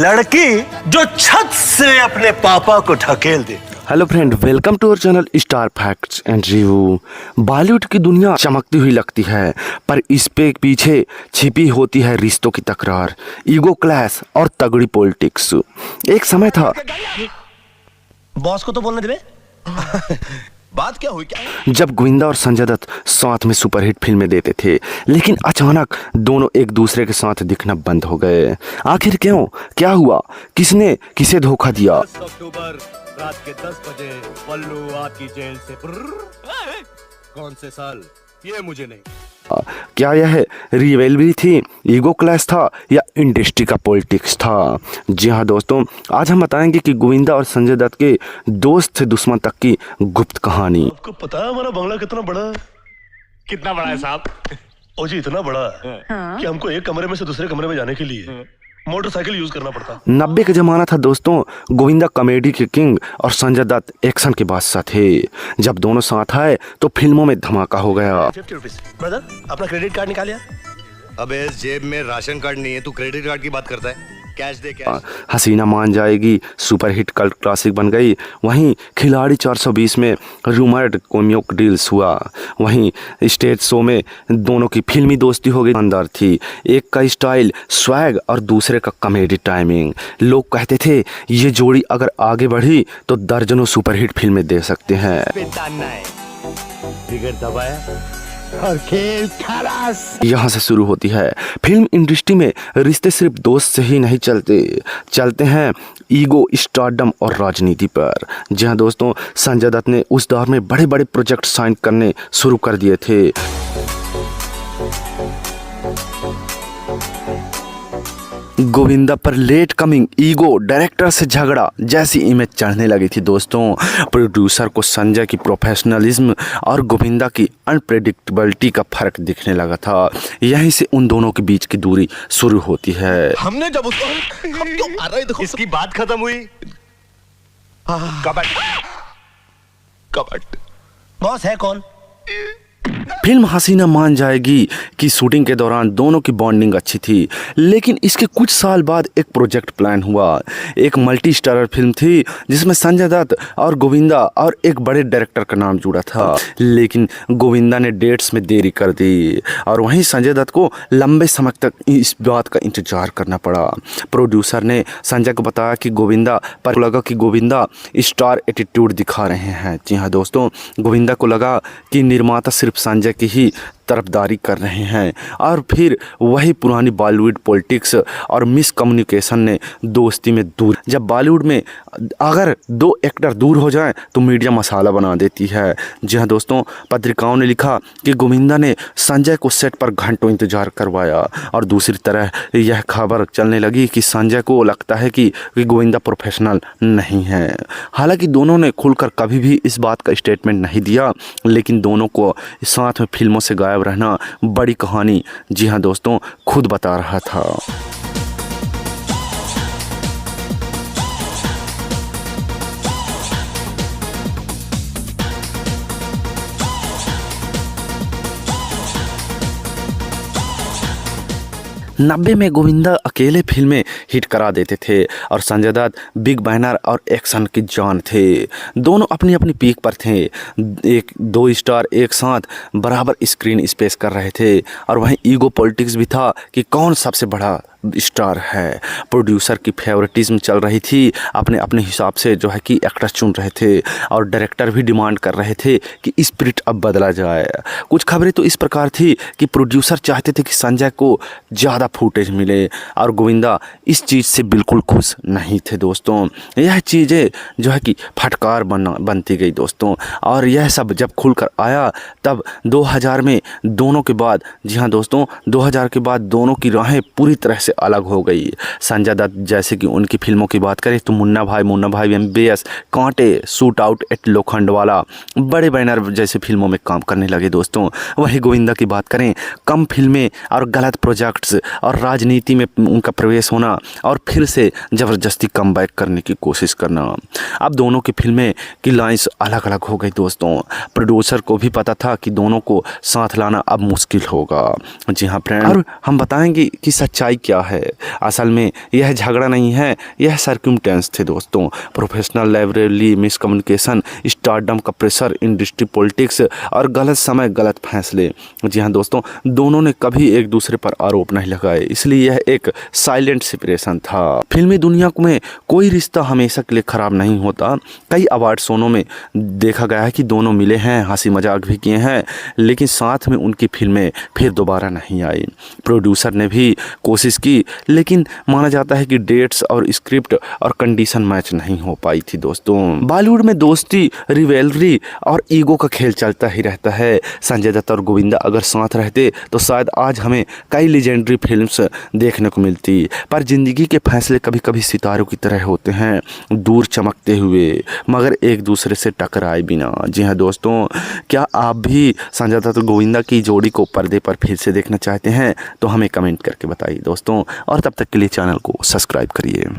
लड़की जो छत से अपने पापा को ढकेल दे। Hello friend, welcome to our channel star facts and review. Bollywood की दुनिया चमकती हुई लगती है, पर इस पे पीछे छिपी होती है रिश्तों की तकरार, ईगो क्लैश और तगड़ी पॉलिटिक्स। एक समय था, बॉस को तो बोलने दे। बात क्या हुई क्या? जब गोविंदा और संजय दत्त साथ में सुपरहिट फिल्में देते थे, लेकिन अचानक दोनों एक दूसरे के साथ दिखना बंद हो गए। आखिर क्यों? क्या हुआ? किसने किसे धोखा दिया? 10 अक्टूबर रात के 10 बजे पल्लू आपकी जेल से कौन से साल ये मुझे नहीं। क्या यह रिवेलरी थी, ईगो क्लैश था, या इंडस्ट्री का पॉलिटिक्स था? जी हाँ दोस्तों, आज हम बताएंगे कि गोविंदा और संजय दत्त के दोस्त से दुश्मन तक की गुप्त कहानी। आपको पता है हमारा बंगला कितना बड़ा है? कितना बड़ा है साहब? ओ जी, इतना बड़ा है कि हमको एक कमरे में से दूसरे कमरे में जाने के लिए मोटरसाइकिल यूज करना पड़ता। 90 का जमाना था दोस्तों। गोविंदा कॉमेडी के किंग और संजय दत्त एक्शन के बादशाह थे। जब दोनों साथ आए तो फिल्मों में धमाका हो गया। 50 रुपीज। ब्रदर, अपना क्रेडिट कार्ड निकालिए। अबे जेब में राशन कार्ड नहीं है, तू क्रेडिट कार्ड की बात करता है? कैश दे कैश। हसीना मान जाएगी सुपरहिट कल्ट क्लासिक बन गई। वहीं खिलाड़ी 420 में रूमर्ड कोमिक डील्स हुआ। वहीं स्टेज शो में दोनों की फिल्मी दोस्ती हो गई, शानदार थी। एक का स्टाइल स्वैग और दूसरे का कॉमेडी टाइमिंग। लोग कहते थे ये जोड़ी अगर आगे बढ़ी तो दर्जनों सुपरहिट फिल्में दे सकते हैं। ट्रिगर दबाया और खेल खलास। यहाँ से शुरू होती है। फिल्म इंडस्ट्री में रिश्ते सिर्फ दोस्त से ही नहीं चलते हैं ईगो, स्टारडम और राजनीति पर। जी हाँ दोस्तों, संजय दत्त ने उस दौर में बड़े बड़े प्रोजेक्ट साइन करने शुरू कर दिए थे। गोविंदा पर लेट कमिंग, ईगो, डायरेक्टर से झगड़ा जैसी इमेज चढ़ने लगी थी दोस्तों। प्रोड्यूसर को संजय की प्रोफेशनलिज्म और गोविंदा की अनप्रेडिक्टेबिलिटी का फर्क दिखने लगा था। यहीं से उन दोनों के बीच की दूरी शुरू होती है। हमने जब उसको हम क्यों मार रहे, देखो इसकी बात खत्म हुई। कबट कबट बॉस है कौन? फिल्म हसीना मान जाएगी कि शूटिंग के दौरान दोनों की बॉन्डिंग अच्छी थी, लेकिन इसके कुछ साल बाद एक प्रोजेक्ट प्लान हुआ। एक मल्टी स्टारर फिल्म थी जिसमें संजय दत्त और गोविंदा और एक बड़े डायरेक्टर का नाम जुड़ा था, लेकिन गोविंदा ने डेट्स में देरी कर दी और वहीं संजय दत्त को लंबे समय तक इस बात का इंतजार करना पड़ा। प्रोड्यूसर ने संजय को बताया कि गोविंदा पर लगा कि गोविंदा स्टार एटीट्यूड दिखा रहे हैं। जी हाँ दोस्तों, गोविंदा को लगा कि निर्माता सिर्फ संजय की ही तरफदारी कर रहे हैं और फिर वही पुरानी बॉलीवुड पॉलिटिक्स और मिसकम्युनिकेशन ने दोस्ती में दूर। जब बॉलीवुड में अगर दो एक्टर दूर हो जाएं तो मीडिया मसाला बना देती है। जी हाँ दोस्तों, पत्रिकाओं ने लिखा कि गोविंदा ने संजय को सेट पर घंटों इंतजार करवाया और दूसरी तरह यह खबर चलने लगी कि संजय को लगता है कि गोविंदा प्रोफेशनल नहीं है। हालांकि दोनों ने खुलकर कभी भी इस बात का स्टेटमेंट नहीं दिया, लेकिन दोनों को साथ में फिल्मों से गायब रहना बड़ी कहानी, जी हाँ दोस्तों, खुद बता रहा था। नब्बे में गोविंदा अकेले फिल्में हिट करा देते थे और संजय दत्त बिग बैनर और एक्शन की जान थे। दोनों अपनी अपनी पीक पर थे। एक दो स्टार एक साथ बराबर स्क्रीन स्पेस कर रहे थे और वहीं ईगो पॉलिटिक्स भी था कि कौन सबसे बड़ा स्टार है। प्रोड्यूसर की फेवरेटिज्म चल रही थी, अपने अपने हिसाब से जो है कि एक्टर चुन रहे थे और डायरेक्टर भी डिमांड कर रहे थे कि स्पिरिट अब बदला जाए। कुछ खबरें तो इस प्रकार थी कि प्रोड्यूसर चाहते थे कि संजय को ज़्यादा फुटेज मिले और गोविंदा इस चीज़ से बिल्कुल खुश नहीं थे दोस्तों। यह चीज़ें जो है कि फटकार बनती गई दोस्तों, और यह सब जब खुलकर आया तब 2000 में दोनों के बाद, जी हाँ दोस्तों, 2000 के बाद दोनों की राहें पूरी तरह से अलग हो गई। संजय दत्त जैसे कि उनकी फिल्मों की बात करें तो मुन्ना भाई MBS, कांटे, शूट आउट एट लोखंडवाला, बड़े बैनर जैसे फिल्मों में काम करने लगे दोस्तों। वही गोविंदा की बात करें, कम फिल्में और गलत प्रोजेक्ट्स और राजनीति में उनका प्रवेश होना और फिर से ज़बरदस्ती कमबैक करने की कोशिश करना। अब दोनों की फिल्में की लाइंस अलग अलग हो गई दोस्तों। प्रोड्यूसर को भी पता था कि दोनों को साथ लाना अब मुश्किल होगा। जी हाँ फ्रेंड, और हम बताएंगे कि सच्चाई क्या झगड़ा है। असल में यह झगड़ा नहीं है, यह सर्कमस्टेंस थे दोस्तों। प्रोफेशनल लाइब्रेरी, मिसकम्युनिकेशन, स्टारडम का प्रेशर, इंडस्ट्री पॉलिटिक्स और गलत समय गलत फैसले। जी हाँ दोस्तों, दोनों ने कभी एक दूसरे पर आरोप नहीं लगाए, इसलिए यह एक साइलेंट सेपरेशन था। फिल्मी दुनिया में कोई रिश्ता हमेशा के लिए खराब नहीं होता। कई अवार्ड शोनों में देखा गया है कि दोनों मिले हैं, हंसी मजाक भी किए हैं, लेकिन साथ में उनकी फिल्में फिर दोबारा नहीं आई। प्रोड्यूसर ने भी कोशिश की, लेकिन माना जाता है कि डेट्स और स्क्रिप्ट और कंडीशन मैच नहीं हो पाई थी दोस्तों। बॉलीवुड में दोस्ती, रिवेलरी और ईगो का खेल चलता ही रहता है। संजय दत्त और गोविंदा अगर साथ रहते तो शायद आज हमें कई लेजेंडरी फिल्म्स देखने को मिलती। पर जिंदगी के फैसले कभी कभी सितारों की तरह होते हैं, दूर चमकते हुए मगर एक दूसरे से टकराए बिना। जी हाँ दोस्तों, क्या आप भी संजय दत्त और गोविंदा की जोड़ी को पर्दे पर फिर से देखना चाहते हैं तो हमें कमेंट करके बताइए दोस्तों, और तब तक के लिए चैनल को सब्सक्राइब करिए।